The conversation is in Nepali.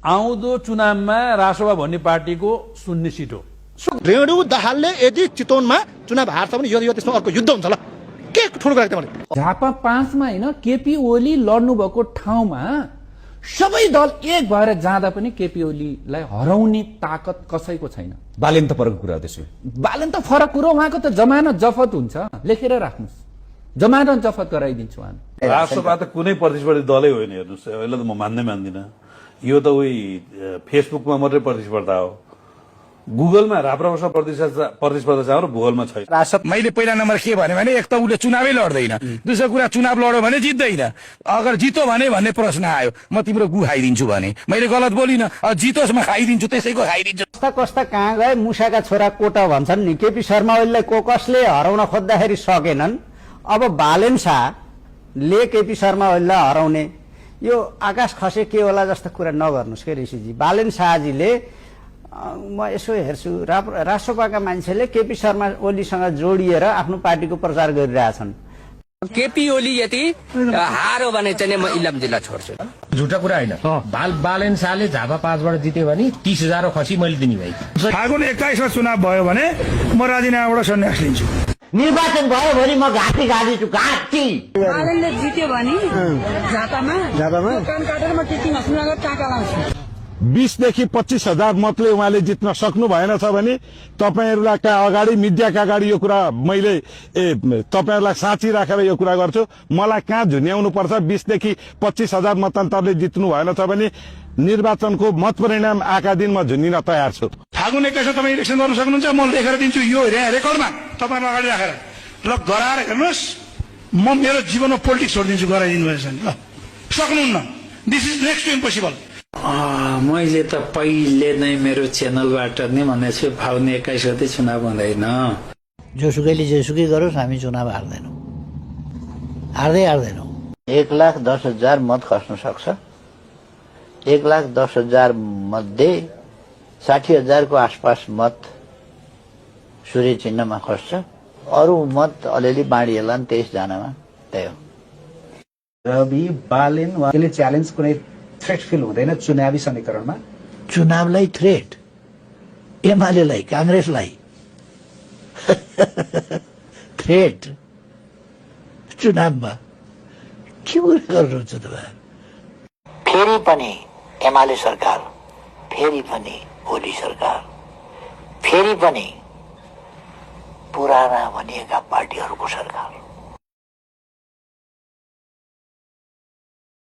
आउँदो चुनावमा रासोपा भन्ने पार्टीको 0 सिट हो। रेणु दाहालले यदि चितवनमा चुनाव हार्छ भने यो त्यसमा अर्को युद्ध हुन्छ ल। के ठुलो कुरा मैले झापा 5 मा हैन केपी ओली लड्नु भएको ठाउँमा सबै दल एक भएर जाँदा पनि केपी ओलीलाई हराउने ताकत कसैको छैन। बालेन त फरक कुरा त्यसो। बालेन त फरक कुरो, उहाँको त जमानत जफत हुन्छ, लेखेर राख्नुस्, जमानत जफत गराइदिन्छु उहाँ। रासोपा त कुनै प्रतिस्पर्धी दलै होइन, हेर्नुस्, यसलाई त म मान्दिनँ। यो त उही फेसबुकमा मात्रै प्रतिस्पर्धा हो। गुगलमा राप्रपासँग प्रतिस्पर्धा छ र भूगोलमा छैन। मैले पहिला नम्बर के भने एक त उसले चुनावै लड्दैन, दोस्रो कुरा चुनाव लड्यो भने जित्दैन, अगर जितो भने भन्ने प्रश्न आयो म तिम्रो गु खाइदिन्छु भने मैले गलत बोलिनँ, जितोस् म खाइदिन्छु, त्यसैको खाइदिन्छु। कस्ता कस्ता कहाँ गए मुसाका छोरा कोटा भन्छन् नि। केपी शर्मा ओलीलाई कसले हराउन खोज्दाखेरि सकेनन्, अब बालेन शाहले केपी शर्मा ओलीलाई हराउने यो आकाश खसे के होला जस्तो कुरा नगर्नुहोस् के ऋषिजी। बालेन शाहजीले म यसो हेर्छु राष्ट्रपाका मान्छेले केपी शर्मा ओलीसँग जोडिएर आफ्नो पार्टीको प्रचार गरिरहेछन्। केपी ओली यति हारो भने चाहिँ म इलाम जिल्ला छोड्छु। झुटा कुरा होइन। बालेन शाहले झापा 5 बाट जित्यो भने 30,000 खसी मैले दिने भाइ। फागुन 21 मा चुनाव भयो भने म राजीनामाबाट सन्यास लिन्छु। निर्वाचन भयो भने म घाँटी गाडिन्छु, घाँटी। बालेनले जित्यो भने झापामा कान काटेर म टिटी मसिनबाट टाका लाउँछु। 20 देखि 25,000 मतले उहाँले जित्न सक्नु भएन छ भने तपाईहरुलाई अगाडि मिडियाका अगाडि यो कुरा मैले तपाईहरुलाई साँची राखेर यो कुरा गर्छु। मलाई कहाँ झुन्याउनु पर्छ? 20 देखि 25,000 मतान्तरले जित्नु भएन छ भने निर्वाचनको मत परिणाम आका दिन म झुन्निन तयार छु। फागुन 21 मा तपाई इलेक्सन गर्न सक्नुहुन्छ, म लेखेर दिन्छु यो रेकर्डमा तपाईहरु अगाडि राखेर। ल गराएर हेर्नुस्, म मेरो जीवनमा पोलिटिक्स छोड्दिन्छु गराइदिनु भएछ नि। ल सक्नुहुन्न, this is next to impossible. मैले त पहिले नै मेरो च्यानलबाट नै भनेको छु फागुन 21 गते चुनाव हुँदैन। जोसुकैले जेसुकै गरोस् हामी चुनाव हार्दैनौँ, हार्दैनौँ। 1,10,000 मत खस्न सक्छ। 1,10,000 मध्ये 60,000 को आसपास मत सूर्य चिन्हमा खस्छ, अरू मत अलिअलि बाँडिएला 23 जनामा। त्यही हो। रवि बालेन उहाँले च्यालेन्ज कुनै थ्रेट फिल हुँदैन चुनावी समीकरणमा? चुनावलाई थ्रेट, एमालेलाई, कांग्रेसलाई थ्रेट चुनावमा के गर्नुहुन्छ तपाईँ? फेरि पनि एमाले सरकार, फेरि पनि ओली सरकार, फेरि पनि पुराना भनिएका पार्टीहरूको सरकार।